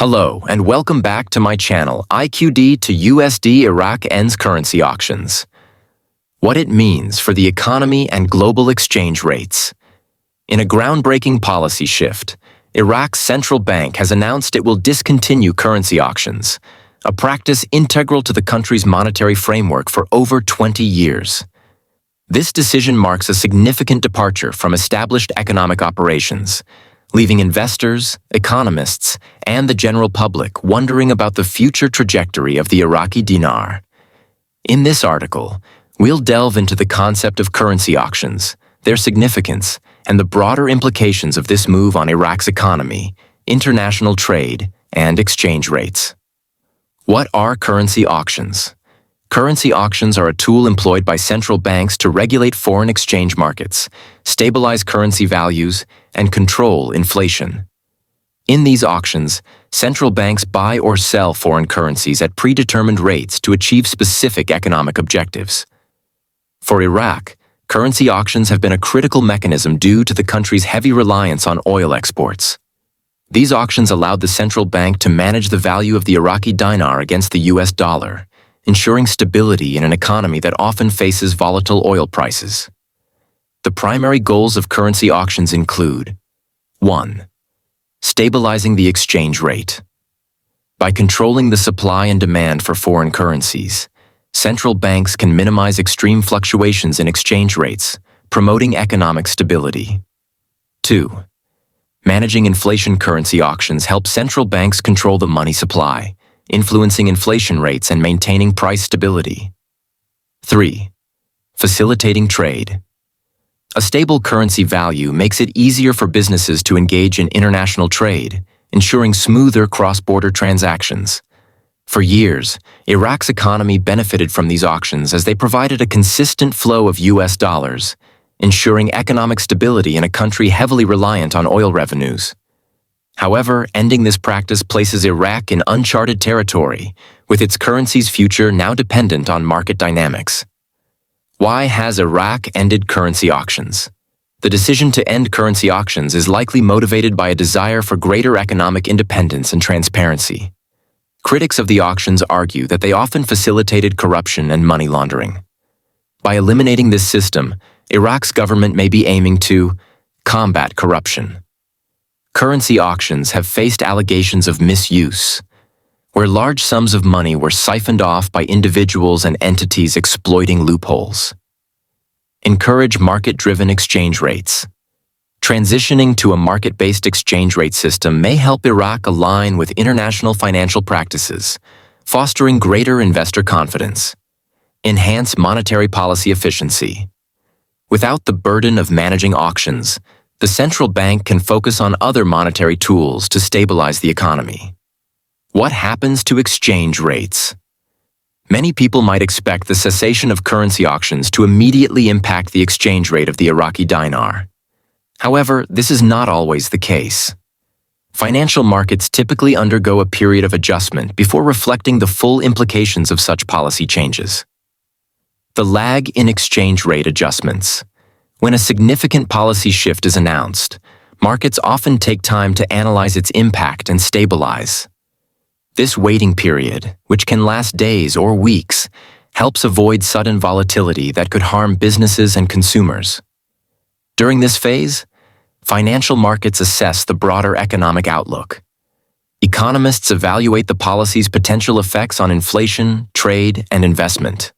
Hello, and welcome back to my channel, IQD to USD Iraq Ends Currency Auctions. What it means for the economy and global exchange rates. In a groundbreaking policy shift, Iraq's central bank has announced it will discontinue currency auctions, a practice integral to the country's monetary framework for over 20 years. This decision marks a significant departure from established economic operations, leaving investors, economists, and the general public wondering about the future trajectory of the Iraqi dinar. In this article, we'll delve into the concept of currency auctions, their significance, and the broader implications of this move on Iraq's economy, international trade, and exchange rates. What are currency auctions? Currency auctions are a tool employed by central banks to regulate foreign exchange markets, stabilize currency values, and control inflation. In these auctions, central banks buy or sell foreign currencies at predetermined rates to achieve specific economic objectives. For Iraq, currency auctions have been a critical mechanism due to the country's heavy reliance on oil exports. These auctions allowed the central bank to manage the value of the Iraqi dinar against the US dollar, ensuring stability in an economy that often faces volatile oil prices. The primary goals of currency auctions include 1. Stabilizing the exchange rate. By controlling the supply and demand for foreign currencies, central banks can minimize extreme fluctuations in exchange rates, promoting economic stability. 2. Managing inflation. Currency auctions help central banks control the money supply, influencing inflation rates and maintaining price stability. 3. Facilitating trade. A stable currency value makes it easier for businesses to engage in international trade, ensuring smoother cross-border transactions. For years, Iraq's economy benefited from these auctions as they provided a consistent flow of US dollars, ensuring economic stability in a country heavily reliant on oil revenues. However, ending this practice places Iraq in uncharted territory, with its currency's future now dependent on market dynamics. Why has Iraq ended currency auctions? The decision to end currency auctions is likely motivated by a desire for greater economic independence and transparency. Critics of the auctions argue that they often facilitated corruption and money laundering. By eliminating this system, Iraq's government may be aiming to combat corruption. Currency auctions have faced allegations of misuse, where large sums of money were siphoned off by individuals and entities exploiting loopholes. Encourage market-driven exchange rates. Transitioning to a market-based exchange rate system may help Iraq align with international financial practices, fostering greater investor confidence. Enhance monetary policy efficiency. Without the burden of managing auctions, the central bank can focus on other monetary tools to stabilize the economy. What happens to exchange rates? Many people might expect the cessation of currency auctions to immediately impact the exchange rate of the Iraqi dinar. However, this is not always the case. Financial markets typically undergo a period of adjustment before reflecting the full implications of such policy changes. The lag in exchange rate adjustments. When a significant policy shift is announced, markets often take time to analyze its impact and stabilize. This waiting period, which can last days or weeks, helps avoid sudden volatility that could harm businesses and consumers. During this phase, financial markets assess the broader economic outlook. Economists evaluate the policy's potential effects on inflation, trade, and investment.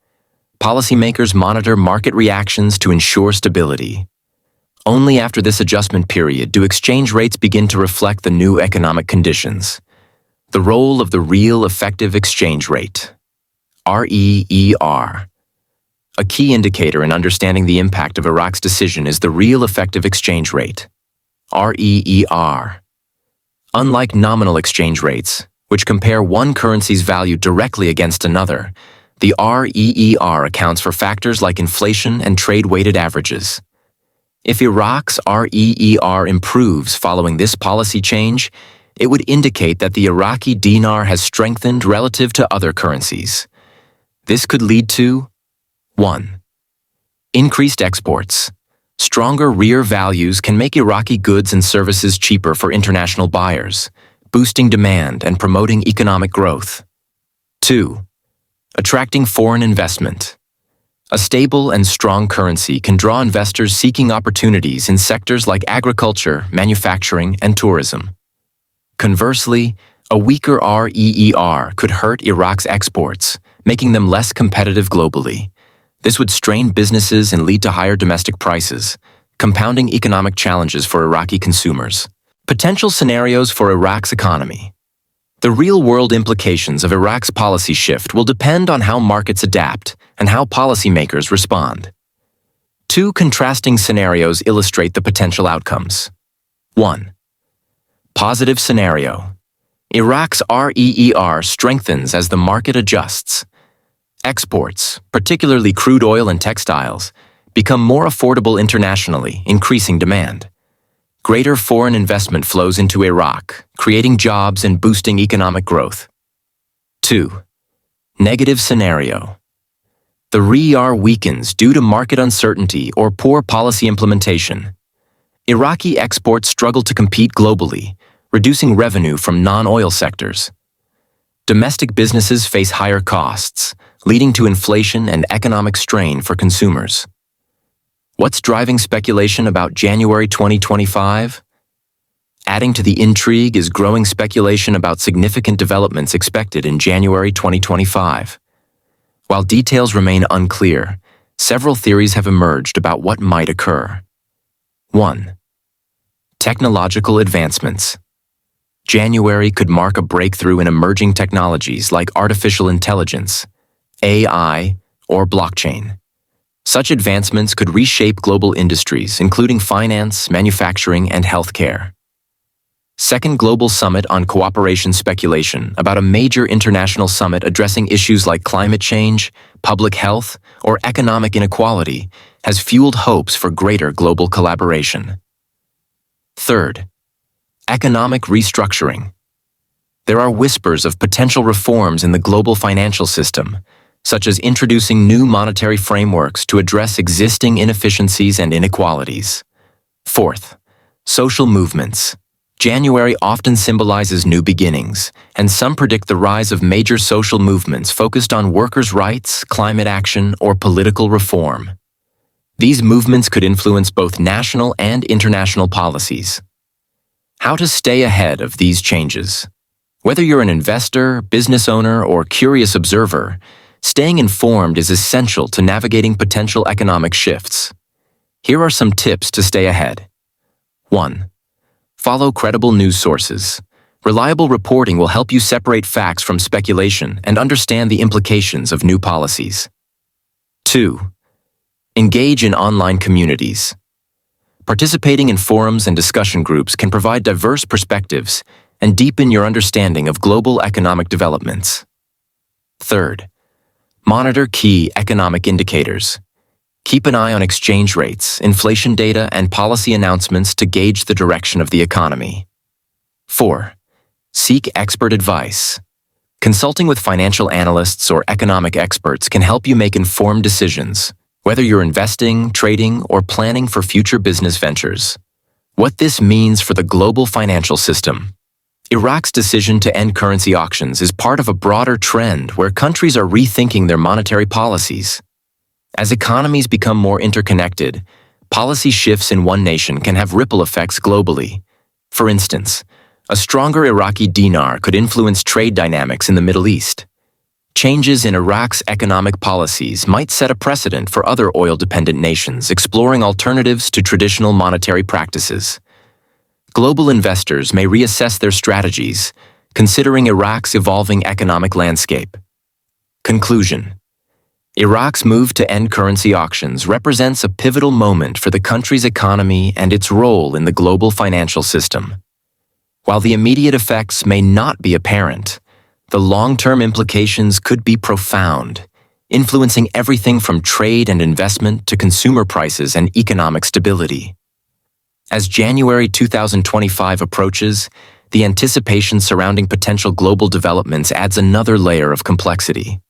Policymakers monitor market reactions to ensure stability. Only after this adjustment period do exchange rates begin to reflect the new economic conditions. The role of the Real Effective Exchange Rate, REER. A key indicator in understanding the impact of Iraq's decision is the Real Effective Exchange Rate, REER. Unlike nominal exchange rates, which compare one currency's value directly against another, the REER accounts for factors like inflation and trade-weighted averages. If Iraq's REER improves following this policy change, it would indicate that the Iraqi dinar has strengthened relative to other currencies. This could lead to 1. Increased exports. Stronger real values can make Iraqi goods and services cheaper for international buyers, boosting demand and promoting economic growth. 2. Attracting foreign investment. A stable and strong currency can draw investors seeking opportunities in sectors like agriculture, manufacturing, and tourism. Conversely, a weaker REER could hurt Iraq's exports, making them less competitive globally. This would strain businesses and lead to higher domestic prices, compounding economic challenges for Iraqi consumers. Potential scenarios for Iraq's economy. The real-world implications of Iraq's policy shift will depend on how markets adapt and how policymakers respond. 2 contrasting scenarios illustrate the potential outcomes. 1. Positive scenario. Iraq's REER strengthens as the market adjusts. Exports, particularly crude oil and textiles, become more affordable internationally, increasing demand. Greater foreign investment flows into Iraq, creating jobs and boosting economic growth. 2. Negative scenario. The REER weakens due to market uncertainty or poor policy implementation. Iraqi exports struggle to compete globally, reducing revenue from non-oil sectors. Domestic businesses face higher costs, leading to inflation and economic strain for consumers. What's driving speculation about January 2025? Adding to the intrigue is growing speculation about significant developments expected in January 2025. While details remain unclear, several theories have emerged about what might occur. 1. Technological advancements. January could mark a breakthrough in emerging technologies like artificial intelligence, AI, or blockchain. Such advancements could reshape global industries, including finance, manufacturing, and healthcare. Second Global Summit on Cooperation speculation about a major international summit addressing issues like climate change, public health, or economic inequality has fueled hopes for greater global collaboration. Third, economic restructuring. There are whispers of potential reforms in the global financial system, such as introducing new monetary frameworks to address existing inefficiencies and inequalities. Fourth, social movements. January often symbolizes new beginnings, and some predict the rise of major social movements focused on workers' rights, climate action, or political reform. These movements could influence both national and international policies. How to stay ahead of these changes? Whether you're an investor, business owner, or curious observer, staying informed is essential to navigating potential economic shifts. Here are some tips to stay ahead. 1. Follow credible news sources. Reliable reporting will help you separate facts from speculation and understand the implications of new policies. 2. Engage in online communities. Participating in forums and discussion groups can provide diverse perspectives and deepen your understanding of global economic developments. 3. Monitor key economic indicators. Keep an eye on exchange rates, inflation data, and policy announcements to gauge the direction of the economy. 4. Seek expert advice. Consulting with financial analysts or economic experts can help you make informed decisions, whether you're investing, trading, or planning for future business ventures. What this means for the global financial system. Iraq's decision to end currency auctions is part of a broader trend where countries are rethinking their monetary policies. As economies become more interconnected, policy shifts in one nation can have ripple effects globally. For instance, a stronger Iraqi dinar could influence trade dynamics in the Middle East. Changes in Iraq's economic policies might set a precedent for other oil-dependent nations exploring alternatives to traditional monetary practices. Global investors may reassess their strategies, considering Iraq's evolving economic landscape. Conclusion. Iraq's move to end currency auctions represents a pivotal moment for the country's economy and its role in the global financial system. While the immediate effects may not be apparent, the long-term implications could be profound, influencing everything from trade and investment to consumer prices and economic stability. As January 2025 approaches, the anticipation surrounding potential global developments adds another layer of complexity.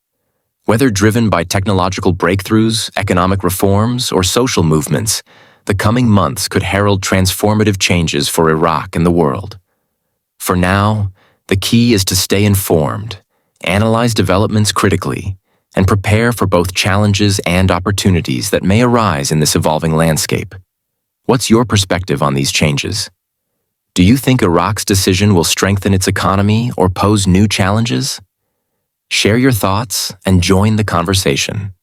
Whether driven by technological breakthroughs, economic reforms, or social movements, the coming months could herald transformative changes for Iraq and the world. For now, The key is to stay informed, analyze developments critically, and prepare for both challenges and opportunities that may arise in this evolving landscape. What's your perspective on these changes? Do you think Iraq's decision will strengthen its economy or pose new challenges? Share your thoughts and join the conversation.